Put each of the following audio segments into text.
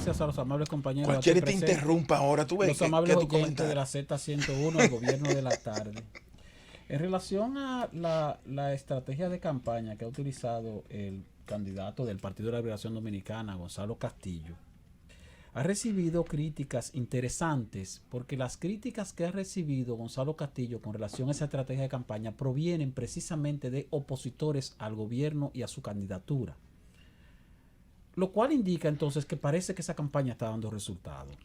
gracias a los amables compañeros. Cualquiera te interrumpa ahora, tú ves. Los amables oyentes de la Z101, el gobierno de la tarde. En relación a la estrategia de campaña que ha utilizado el candidato del Partido de la Liberación Dominicana, Gonzalo Castillo, ha recibido críticas interesantes, porque las críticas que ha recibido Gonzalo Castillo con relación a esa estrategia de campaña provienen precisamente de opositores al gobierno y a su candidatura. Lo cual indica entonces que parece que esa campaña está dando resultados.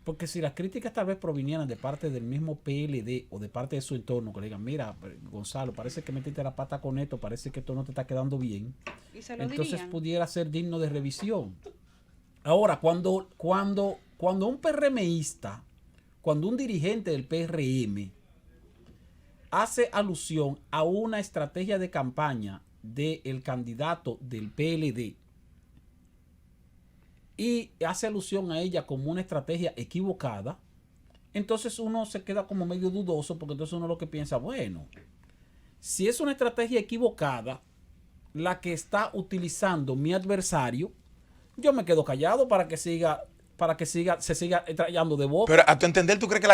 Porque si las críticas tal vez provinieran de parte del mismo PLD o de parte de su entorno, que le digan, mira, Gonzalo, parece que metiste la pata con esto, parece que esto no te está quedando bien, entonces pudiera ser digno de revisión. Ahora, cuando un PRMista, cuando un dirigente del PRM hace alusión a una estrategia de campaña del candidato del PLD y hace alusión a ella como una estrategia equivocada, entonces uno se queda como medio dudoso, porque entonces uno lo que piensa, bueno, si es una estrategia equivocada la que está utilizando mi adversario, yo me quedo callado para que se siga trayendo de boca. Pero a tu entender, ¿tú crees que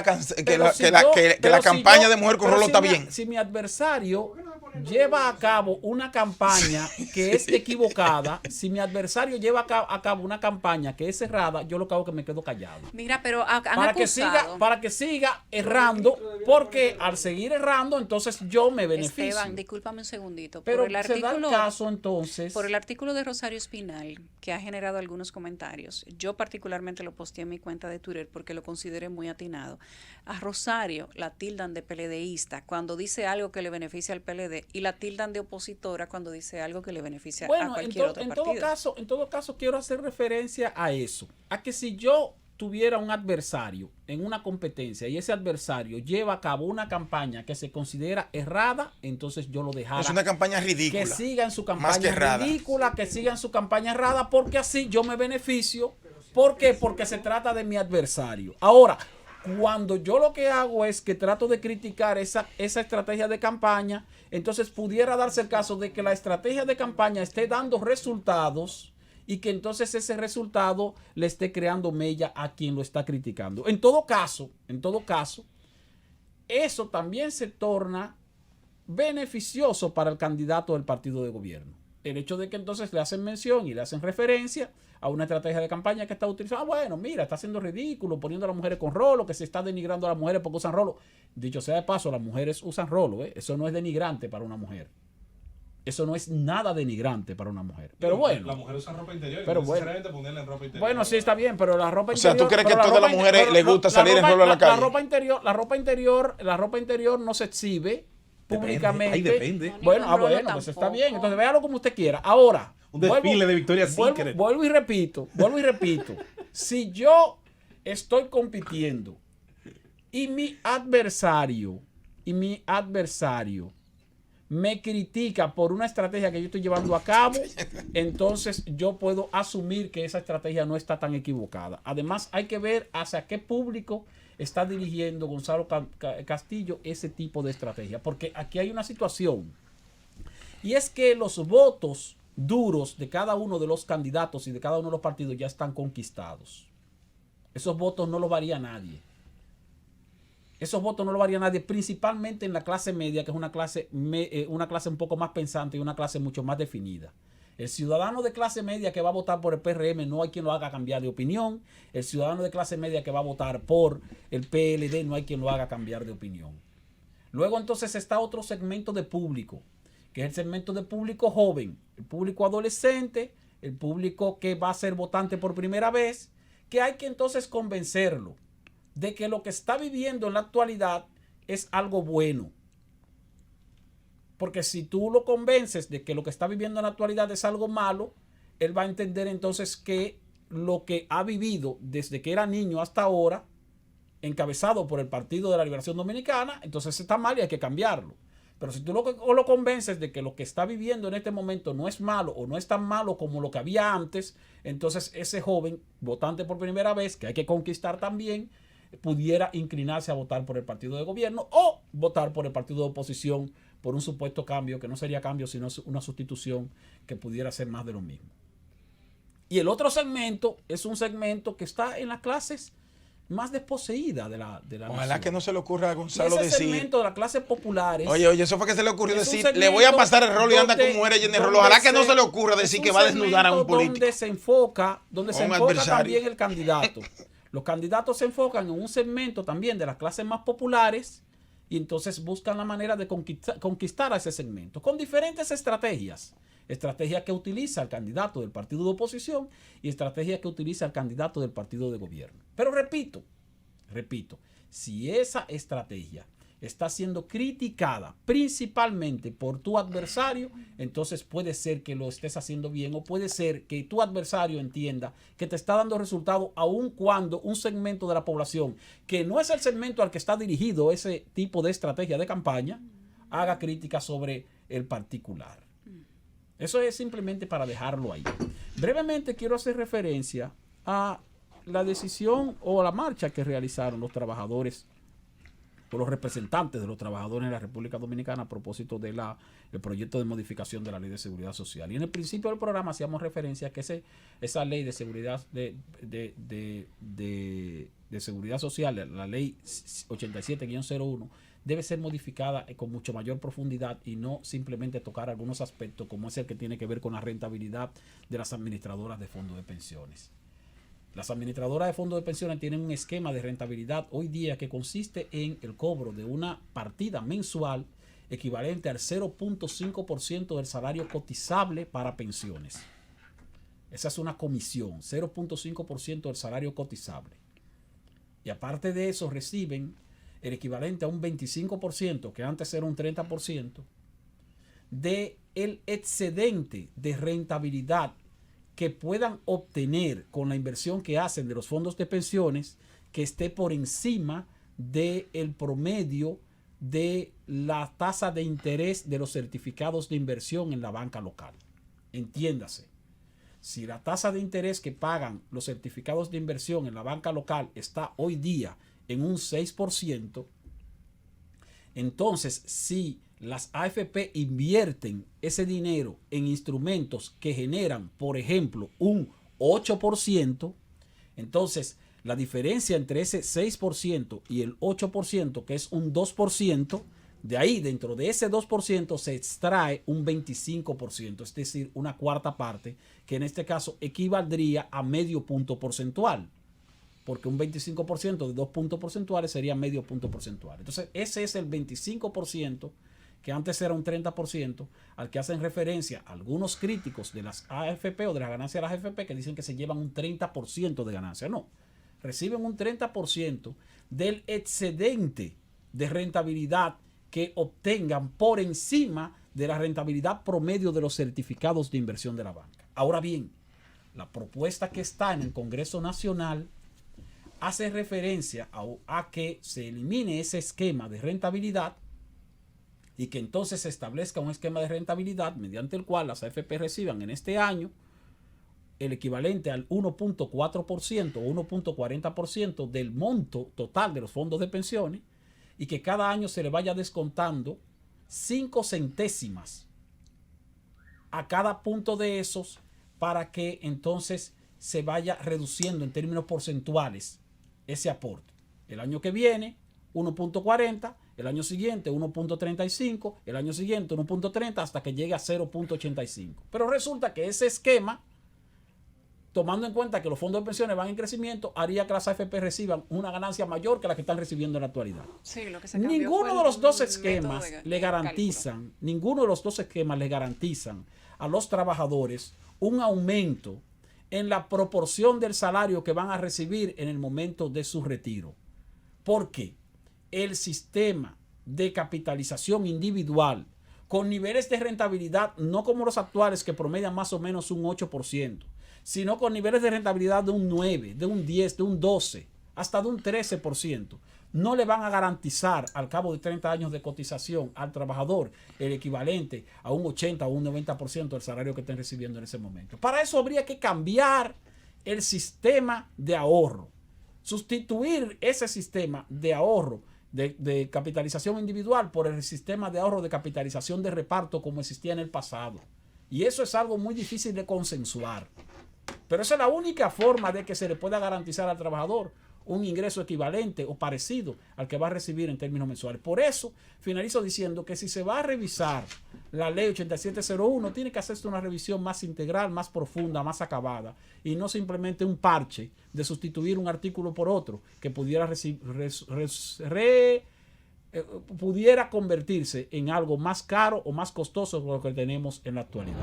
la campaña de Mujer con Rolo está bien? Si mi adversario lleva a cabo una campaña que es equivocada, si mi adversario lleva a cabo una campaña que es errada, yo lo que hago es que me quedo callado. Mira, pero para que siga errando, porque al seguir errando, entonces yo me beneficio. Esteban, discúlpame un segundito. Pero se da el caso entonces. Por el artículo de Rosario Espinal, que ha generado algunos comentarios, yo particularmente lo posteé en mi cuenta de Twitter porque lo consideré muy atinado. A Rosario la tildan de PLDista cuando dice algo que le beneficia al PLD, y la tildan de opositora cuando dice algo que le beneficia a cualquier otro partido. En todo caso, quiero hacer referencia a eso, a que si yo tuviera un adversario en una competencia y ese adversario lleva a cabo una campaña que se considera errada, entonces yo lo dejara. Es una campaña ridícula. Que siga en su campaña ridícula, que siga en su campaña errada, porque así yo me beneficio. ¿Por qué? Porque se trata de mi adversario. Ahora, cuando yo lo que hago es que trato de criticar esa estrategia de campaña, entonces pudiera darse el caso de que la estrategia de campaña esté dando resultados y que entonces ese resultado le esté creando mella a quien lo está criticando. En todo caso, eso también se torna beneficioso para el candidato del partido de gobierno. El hecho de que entonces le hacen mención y le hacen referencia a una estrategia de campaña que está utilizando. Bueno, mira, está haciendo ridículo, poniendo a las mujeres con rolo, que se está denigrando a las mujeres porque usan rolo. Dicho sea de paso, las mujeres usan rolo, ¿eh? Eso no es denigrante para una mujer. Eso no es nada denigrante para una mujer. Pero bueno. La mujer usa ropa interior. Pero no necesariamente ponerla en ropa interior. Bueno, sí, está bien, pero la ropa interior. O sea, ¿tú crees que a todas las mujeres les gusta salir en rolo a la calle? La ropa interior no se exhibe públicamente. Ahí depende. Bueno, pues está bien. Entonces véalo como usted quiera. Ahora, un desfile de Victoria's Secret. Vuelvo y repito. Si yo estoy compitiendo y mi adversario me critica por una estrategia que yo estoy llevando a cabo, entonces yo puedo asumir que esa estrategia no está tan equivocada. Además, hay que ver hacia qué público está dirigiendo Gonzalo Castillo ese tipo de estrategia. Porque aquí hay una situación, y es que los votos duros de cada uno de los candidatos y de cada uno de los partidos ya están conquistados. Esos votos no los varía nadie. Principalmente en la clase media, que es una clase un poco más pensante y una clase mucho más definida. El ciudadano de clase media que va a votar por el PRM no hay quien lo haga cambiar de opinión. El ciudadano de clase media que va a votar por el PLD no hay quien lo haga cambiar de opinión. Luego entonces está otro segmento de público, que es el segmento de público joven, el público adolescente, el público que va a ser votante por primera vez, que hay que entonces convencerlo de que lo que está viviendo en la actualidad es algo bueno. Porque si tú lo convences de que lo que está viviendo en la actualidad es algo malo, él va a entender entonces que lo que ha vivido desde que era niño hasta ahora, encabezado por el Partido de la Liberación Dominicana, entonces está mal y hay que cambiarlo. Pero si tú lo convences de que lo que está viviendo en este momento no es malo o no es tan malo como lo que había antes, entonces ese joven votante por primera vez, que hay que conquistar también, pudiera inclinarse a votar por el partido de gobierno o votar por el partido de oposición por un supuesto cambio, que no sería cambio, sino una sustitución que pudiera ser más de lo mismo. Y el otro segmento es un segmento que está en las clases más desposeídas de la Ojalá nación. que no se le ocurra a Gonzalo ese decir. segmento de las clases populares. Oye, eso fue que se le ocurrió es un decir, le voy a pasar el rol y anda donde- con mujeres llenas de rol. donde Ojalá que no se le ocurra decir que va a desnudar a un segmento político. Donde se enfoca Un también adversario. el candidato. Los candidatos se enfocan en un segmento también de las clases más populares y entonces buscan la manera de conquistar a ese segmento con diferentes estrategias. Estrategia que utiliza el candidato del partido de oposición y estrategia que utiliza el candidato del partido de gobierno. Pero repito, si esa estrategia está siendo criticada principalmente por tu adversario, entonces puede ser que lo estés haciendo bien o puede ser que tu adversario entienda que te está dando resultados aun cuando un segmento de la población, que no es el segmento al que está dirigido ese tipo de estrategia de campaña, haga crítica sobre el particular. Eso es simplemente para dejarlo ahí. Brevemente quiero hacer referencia a la decisión o la marcha que realizaron los trabajadores o los representantes de los trabajadores en la República Dominicana a propósito del proyecto de modificación de la Ley de Seguridad Social. Y en el principio del programa hacíamos referencia a que esa ley de seguridad de seguridad social, la ley 87-01, debe ser modificada con mucho mayor profundidad y no simplemente tocar algunos aspectos como es el que tiene que ver con la rentabilidad de las administradoras de fondos de pensiones. Las administradoras de fondos de pensiones tienen un esquema de rentabilidad hoy día que consiste en el cobro de una partida mensual equivalente al 0.5% del salario cotizable para pensiones. Esa es una comisión, 0.5% del salario cotizable. Y aparte de eso reciben el equivalente a un 25%, que antes era un 30%, de el excedente de rentabilidad que puedan obtener con la inversión que hacen de los fondos de pensiones, que esté por encima del promedio de la tasa de interés de los certificados de inversión en la banca local. Entiéndase, si la tasa de interés que pagan los certificados de inversión en la banca local está hoy día en un 6%, entonces si las AFP invierten ese dinero en instrumentos que generan, por ejemplo, un 8%, entonces la diferencia entre ese 6% y el 8%, que es un 2%, de ahí, dentro de ese 2%, se extrae un 25%, es decir, una cuarta parte, que en este caso equivaldría a medio punto porcentual, porque un 25% de 2 puntos porcentuales sería medio punto porcentual. Entonces, ese es el 25%, que antes era un 30%, al que hacen referencia algunos críticos de las AFP o de las ganancias de las AFP que dicen que se llevan un 30% de ganancia. No, reciben un 30% del excedente de rentabilidad que obtengan por encima de la rentabilidad promedio de los certificados de inversión de la banca. Ahora bien, la propuesta que está en el Congreso Nacional hace referencia a que se elimine ese esquema de rentabilidad y que entonces se establezca un esquema de rentabilidad mediante el cual las AFP reciban en este año el equivalente al 1.4% o 1.40% del monto total de los fondos de pensiones y que cada año se le vaya descontando 5 centésimas a cada punto de esos para que entonces se vaya reduciendo en términos porcentuales ese aporte. El año que viene 1.40, el año siguiente 1.35, el año siguiente 1.30 hasta que llegue a 0.85. Pero resulta que ese esquema, tomando en cuenta que los fondos de pensiones van en crecimiento, haría que las AFP reciban una ganancia mayor que la que están recibiendo en la actualidad. Sí, lo que se cambió Ninguno fue de los dos el esquemas método le garantizan, ninguno de los dos esquemas le garantizan a los trabajadores un aumento en la proporción del salario que van a recibir en el momento de su retiro. ¿Por qué? El sistema de capitalización individual con niveles de rentabilidad no como los actuales que promedian más o menos un 8%, sino con niveles de rentabilidad de un 9, de un 10, de un 12, hasta de un 13%, no le van a garantizar al cabo de 30 años de cotización al trabajador el equivalente a un 80 o un 90% del salario que estén recibiendo en ese momento. Para eso habría que cambiar el sistema de ahorro, sustituir ese sistema de ahorro de capitalización individual por el sistema de ahorro de capitalización de reparto como existía en el pasado. Y eso es algo muy difícil de consensuar. Pero esa es la única forma de que se le pueda garantizar al trabajador un ingreso equivalente o parecido al que va a recibir en términos mensuales. Por eso, finalizo diciendo que si se va a revisar la ley 8701, tiene que hacerse una revisión más integral, más profunda, más acabada, y no simplemente un parche de sustituir un artículo por otro que pudiera pudiera convertirse en algo más caro o más costoso que lo que tenemos en la actualidad.